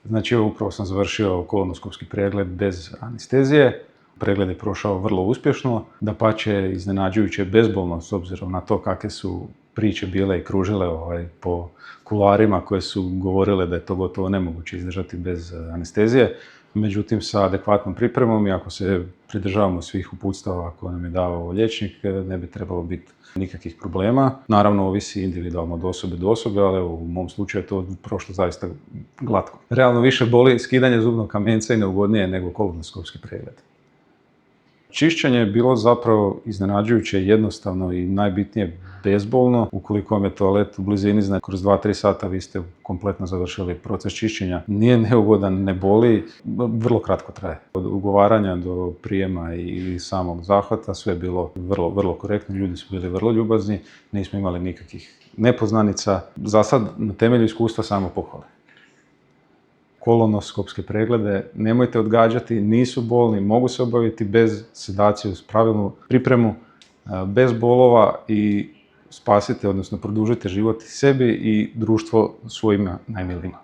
Znači, upravo sam završio kolonoskopski pregled bez anestezije. Pregled je prošao vrlo uspješno, dapače iznenađujuće bezbolno s obzirom na to kakve su priče bile i kružile po kuloarima koje su govorile da je to gotovo nemoguće izdržati bez anestezije. Međutim, sa adekvatnom pripremom i ako se pridržavamo svih uputstava koje nam je davao liječnik, ne bi trebalo biti nikakvih problema. Naravno, ovisi individualno od osobe do osobe, ali u mom slučaju je to prošlo zaista glatko. Realno više boli skidanje zubnog kamenca i neugodnije nego kolonoskopski pregled. Čišćenje je bilo zapravo iznenađujuće, jednostavno i najbitnije bezbolno. Ukoliko vam je toalet u blizini, znači kroz 2-3 sata vi ste kompletno završili proces čišćenja. Nije neugodan, ne boli, vrlo kratko traje. Od ugovaranja do prijema i samog zahvata sve je bilo vrlo korektno, ljudi su bili vrlo ljubazni, nismo imali nikakvih nepoznanica. Za sad, na temelju iskustva, samo pohvale. Kolonoskopske preglede nemojte odgađati, nisu bolni, mogu se obaviti bez sedacije uz pravilnu pripremu, bez bolova i spasite, odnosno produžite život sebi i društvo svojima najmilijima.